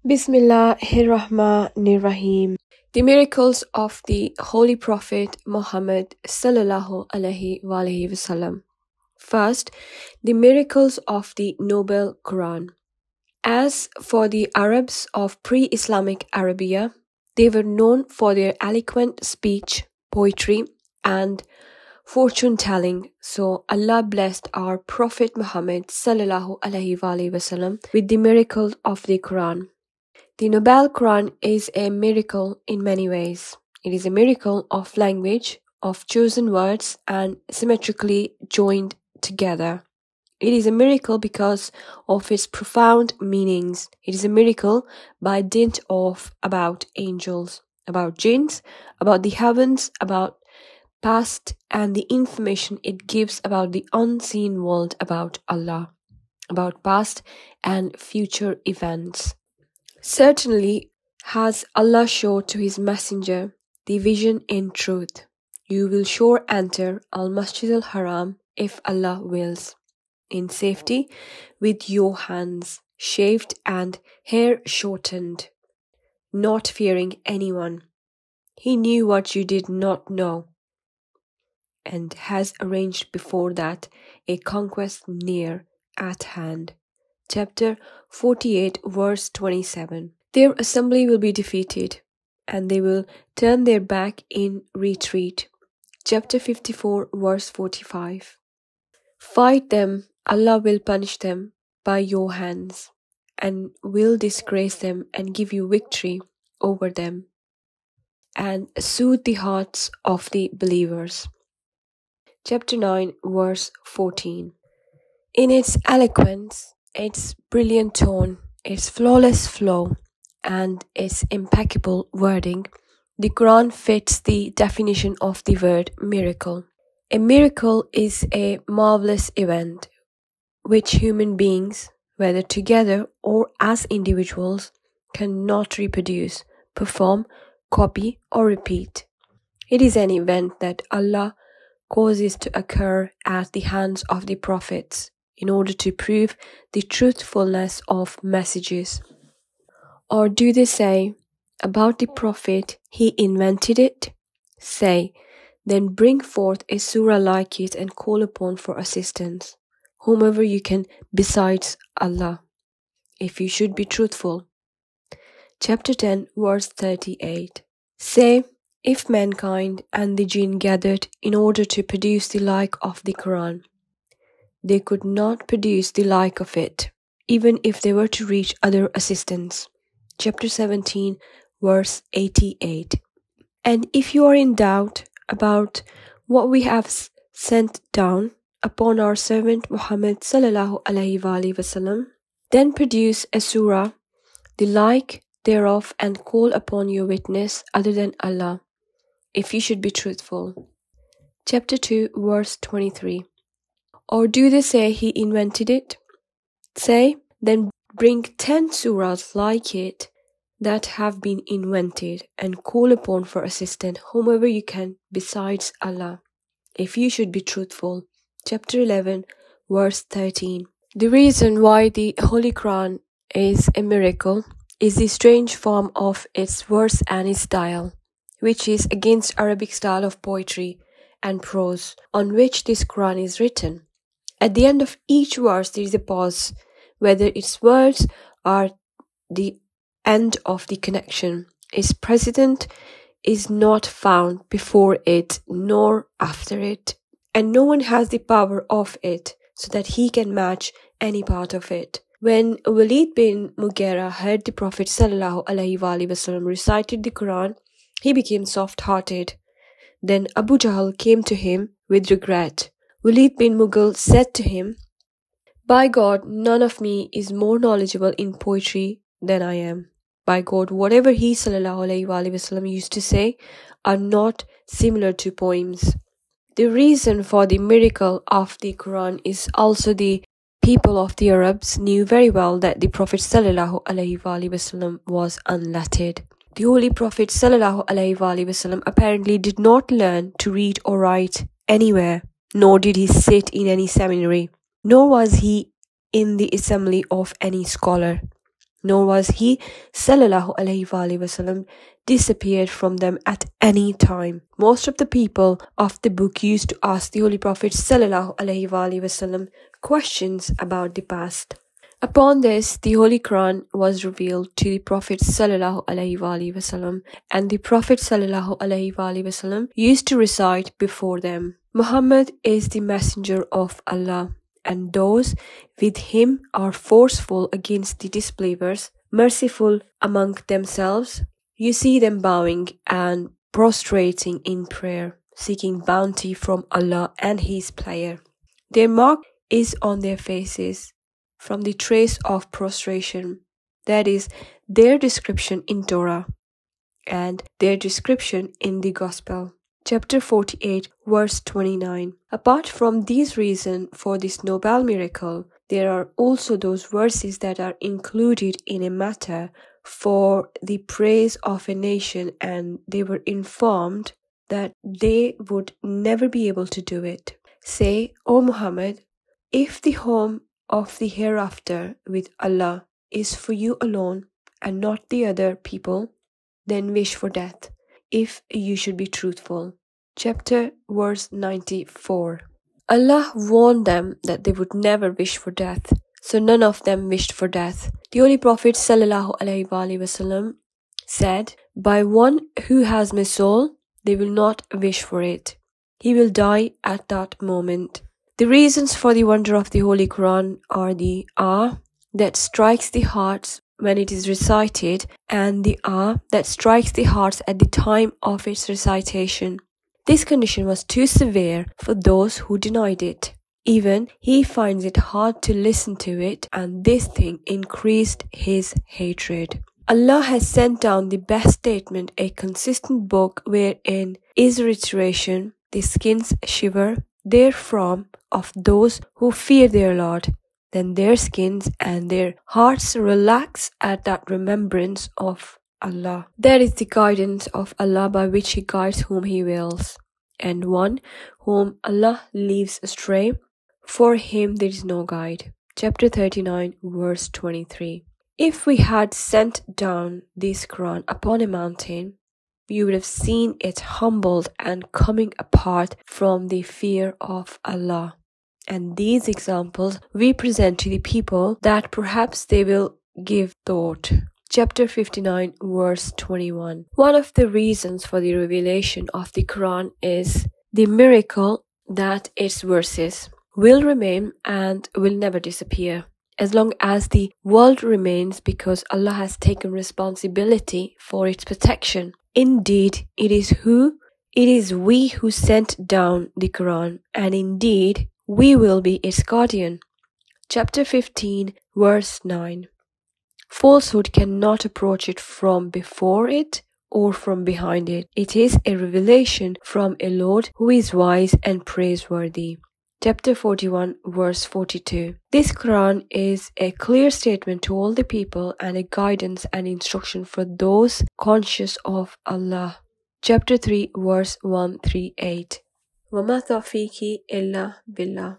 Bismillahirrahmanirrahim. The miracles of the Holy Prophet Muhammad ﷺ. First, the miracles of the Noble Quran. As for the Arabs of pre-Islamic Arabia, they were known for their eloquent speech, poetry, and fortune-telling. So Allah blessed our Prophet Muhammad ﷺ with the miracles of the Quran. The Noble Quran is a miracle in many ways. It is a miracle of language, of chosen words, and symmetrically joined together. It is a miracle because of its profound meanings. It is a miracle by dint of about angels, about jinns, about the heavens, about past, and the information it gives about the unseen world, about Allah, about past and future events. Certainly has Allah showed to his messenger the vision in truth. You will sure enter al-Masjid al-Haram if Allah wills, in safety, with your hands shaved and hair shortened, not fearing anyone. He knew what you did not know, and has arranged before that a conquest near at hand. Chapter 48, verse 27. Their assembly will be defeated, and they will turn their back in retreat. Chapter 54, verse 45. Fight them, Allah will punish them by your hands, and will disgrace them and give you victory over them, and soothe the hearts of the believers. Chapter 9, verse 14. In its eloquence, its brilliant tone, its flawless flow, and its impeccable wording, the Quran fits the definition of the word miracle. A miracle is a marvelous event which human beings, whether together or as individuals, cannot reproduce, perform, copy, or repeat. It is an event that Allah causes to occur at the hands of the prophets, in order to prove the truthfulness of messages. Or do they say about the Prophet, he invented it? Say, then bring forth a surah like it and call upon for assistance, whomever you can besides Allah, if you should be truthful. Chapter 10, verse 38. Say, if mankind and the jinn gathered in order to produce the like of the Quran, they could not produce the like of it, even if they were to reach other assistance. Chapter 17, verse 88. And if you are in doubt about what we have sent down upon our servant Muhammad ﷺ, then produce a surah, the like thereof, and call upon your witness other than Allah, if you should be truthful. Chapter 2, verse 23. Or do they say he invented it? Say, then bring 10 surahs like it that have been invented, and call upon for assistance whomever you can besides Allah, if you should be truthful. Chapter 11, verse 13. The reason why the Holy Quran is a miracle is the strange form of its verse and its style, which is against Arabic style of poetry and prose, on which this Quran is written. At the end of each verse there is a pause, whether its words are the end of the connection. Its precedent is not found before it nor after it, and no one has the power of it, so that he can match any part of it. When Walid bin Mughira heard the Prophet ﷺ recited the Quran, he became soft-hearted. Then Abu Jahl came to him with regret. Walid bin Mughal said to him, by God, none of me is more knowledgeable in poetry than I am. By God, whatever he ﷺ used to say are not similar to poems. The reason for the miracle of the Quran is also the people of the Arabs knew very well that the Prophet ﷺ was unlettered. The Holy Prophet ﷺ apparently did not learn to read or write anywhere, nor did he sit in any seminary, nor was he in the assembly of any scholar. nor was he sallallahu alaihi wasallam disappeared from them at any time. Most of the people of the book used to ask the Holy Prophet sallallahu alaihi wasallam questions about the past. Upon this, the Holy Quran was revealed to the Prophet sallallahu alaihi wasallam, and the Prophet sallallahu alaihi wasallam used to recite before them, Muhammad is the messenger of Allah, and those with him are forceful against the disbelievers, merciful among themselves. You see them bowing and prostrating in prayer, seeking bounty from Allah and His pleasure. Their mark is on their faces, from the trace of prostration, that is, their description in Torah and their description in the Gospel. Chapter 48, verse 29. Apart from these reasons for this noble miracle, there are also those verses that are included in a matter for the praise of a nation, and they were informed that they would never be able to do it. Say, O Muhammad, if the home of the hereafter with Allah is for you alone and not the other people, then wish for death, if you should be truthful. Chapter verse 94. Allah warned them that they would never wish for death, so none of them wished for death. The Holy Prophet sallallahu alaihi wasallam said, by one who has my soul, they will not wish for it. He will die at that moment. The reasons for the wonder of the Holy Quran are the awe that strikes the hearts when it is recited, and the awe that strikes the hearts at the time of its recitation. This condition was too severe for those who denied it. Even he finds it hard to listen to it, and this thing increased his hatred. Allah has sent down the best statement, a consistent book wherein is reiteration, the skins shiver therefrom of those who fear their Lord. Then their skins and their hearts relax at that remembrance of Allah. That is the guidance of Allah by which He guides whom He wills. And one whom Allah leaves astray, for him there is no guide. Chapter 39, verse 23. If we had sent down this Quran upon a mountain, you would have seen it humbled and coming apart from the fear of Allah. And these examples we present to the people that perhaps they will give thought. Chapter 59, verse 21. One of the reasons for the revelation of the Quran is the miracle that its verses will remain and will never disappear as long as the world remains, because Allah has taken responsibility for its protection. Indeed, it is we who sent down the Quran, and indeed we will be its guardian. Chapter 15, verse 9. Falsehood cannot approach it from before it or from behind it. It is a revelation from a Lord who is wise and praiseworthy. Chapter 41, verse 42. This Quran is a clear statement to all the people and a guidance and instruction for those conscious of Allah. Chapter 3, verse 138. وَمَا تَوْفِيقِي إِلَّا بِاللَّهِ.